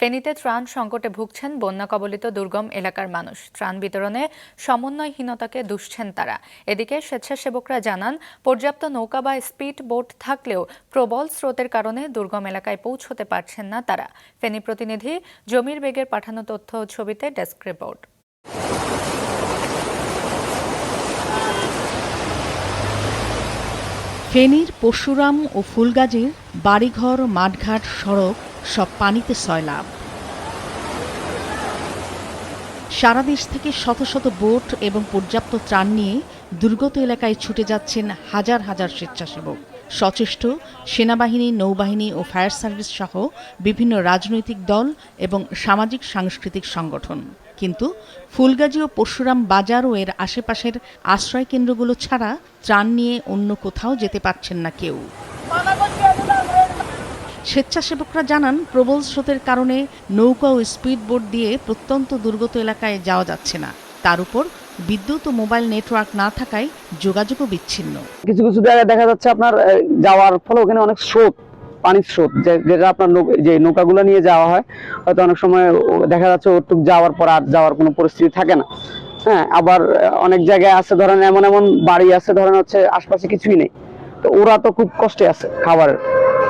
ফেনীতে ত্রাণ সংকটে ভুগছেন বন্যা কবলিত দুর্গম এলাকার মানুষ। ত্রাণ বিতরণে সমন্বয়হীনতাকে দুষছেন তারা। এদিকে স্বেচ্ছাসেবকরা জানান, পর্যাপ্ত নৌকা বা স্পিড বোট থাকলেও প্রবল স্রোতের কারণে দুর্গম এলাকায় পৌঁছতে পারছেন না তারা। ফেনী প্রতিনিধি জমির বেগের পাঠানো তথ্য ও ছবিতে ডেস্ক রিপোর্ট। ফেনীর পরশুরাম ও ফুলগাজীর বাড়িঘর, মাঠঘাট, সড়ক সব পানিতে সয়লাব। সারা দেশ থেকে শত শত বোট এবং পর্যাপ্ত ত্রাণ নিয়ে দুর্গত এলাকায় ছুটে যাচ্ছেন হাজার হাজার স্বেচ্ছাসেবক। সচেষ্ট সেনাবাহিনী, নৌবাহিনী ও ফায়ার সার্ভিস সহ বিভিন্ন রাজনৈতিক দল এবং সামাজিক সাংস্কৃতিক সংগঠন। কিন্তু ফুলগাজী ও পরশুরাম বাজার ও এর আশেপাশের আশ্রয় কেন্দ্রগুলো ছাড়া ত্রাণ নিয়ে অন্য কোথাও যেতে পারছেন না কেউ। স্বেচ্ছাসেবকরা জানান, প্রবল স্রোতের কারণে নৌকা ও স্পিড বোট দিয়ে প্রত্যন্ত দুর্গত এলাকায় যাওয়া যাচ্ছে না। তার উপর বিদ্যুৎ ও মোবাইল নেটওয়ার্ক না থাকায় যোগাযোগও বিচ্ছিন্ন। কিছু কিছু জায়গায় দেখা যাচ্ছে আপনার যাওয়ার ফলে ওখানে অনেক স্রোত, পানির স্রোত, যেটা আপনার যে নৌকাগুলো নিয়ে যাওয়া হয়, হয়তো অনেক সময় দেখা যাচ্ছে ওটুক যাওয়ার পর আর যাওয়ার কোনো পরিস্থিতি থাকে না। হ্যাঁ, আবার অনেক জায়গায় আছে ধরেন এমন এমন বাড়ি আছে ধরেন হচ্ছে আশপাশে কিছুই নেই, তো ওরা তো খুব কষ্টে আছে খাবারের,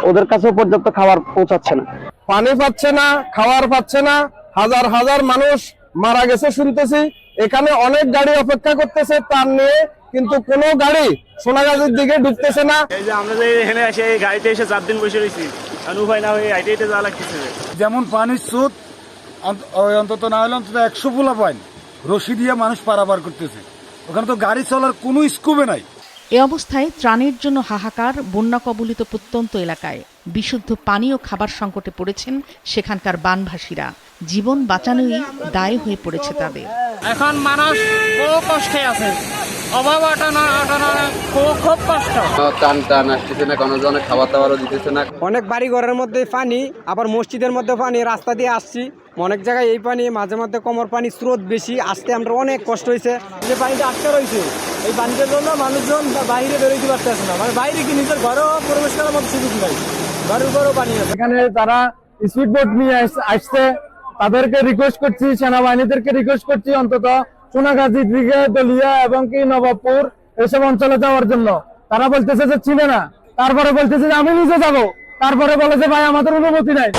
ওদের কাছেও পর্যাপ্ত খাবার পৌঁছাচ্ছে না, পানি পাচ্ছে না, খাবার পাচ্ছে না। হাজার হাজার মানুষ মারা গেছে শুনতেছি। এখানে অনেক গাড়ি অপেক্ষা করতেছে ত্রাণ নিয়ে, কিন্তু কোনো গাড়ি সোনাগাজীর দিকে ঢুকতেছে না। এই যে আমরা যে এখানে এসে এই গাড়িতে এসে 4 দিন বসে রয়েছি, উপায় না হয়ে হাইটে হাইটে যাওয়া লাগতেছে। যেমন পানির স্রোত অন্তত না হলে অন্তত 100 ফুলা পাইন রশি দিয়ে মানুষ পারাপার করতেছে, ওখানে তো গাড়ি চলার কোনো স্কোপে নাই। এ অবস্থায় ত্রাণের জন্য হাহাকার বন্যা কবলিত প্রত্যন্ত এলাকায়। বিশুদ্ধ পানি ও খাবার সংকটে পড়েছেন সেখানকার বানভাসীরা। জীবন বাঁচানোই দায় হয়ে পড়েছে তাদের। এখন মানুষ বহু কষ্টে আছে, অভাব খুব কষ্ট। টান আসতেছে না, কোনো জনে খাবার দাবারও দিতেছে না। অনেক বাড়ি ঘরের মধ্যে পানি, আবার মসজিদের মধ্যে পানি, রাস্তা দিয়ে আসছি অনেক জায়গায় এই পানি, মাঝে মধ্যে কোমর পানি, স্রোত বেশি, আসতে আমরা অনেক কষ্ট হয়েছে। যে পানিটা আটকে রয়েছে, এই পানিটার জন্য মানুষজন বাইরে বেরোতে পারতেছে না, মানে বাইরে কি নিজের ঘরেও প্রবেশ করার মতো সুযোগ নাই, ঘরের উপরেও পানি আছে। এখানে তারা স্পিড বোট নিয়ে আসছে, তাদেরকে রিকোয়েস্ট করছি, সেনাবাহিনীদেরকে রিকোয়েস্ট করছি অন্তত সোনাগাজীর দিকে, দলিয়া এবং কি নবাবপুর এসব অঞ্চলে যাওয়ার জন্য। তারা বলতেছে যে চিনে না, তারপরে বলতেছে যে আমি নিজে যাব, তারপরে বলে যে ভাই আমাদের অনুমতি নাই।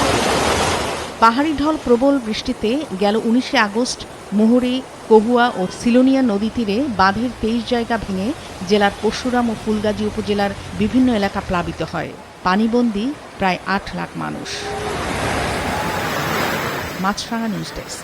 পাহাড়ি ঢল প্রবল বৃষ্টিতে গেল 19 আগস্ট মুহুরী, কহুয়া ও সিলোনিয়া নদী তীরে বাঁধের 23 জায়গা ভেঙে জেলার পরশুরাম ও ফুলগাজী উপজেলার বিভিন্ন এলাকা প্লাবিত হয়। পানিবন্দী প্রায় 8 লাখ মানুষ। মাছরাঙা নিউজ ডেস্ক।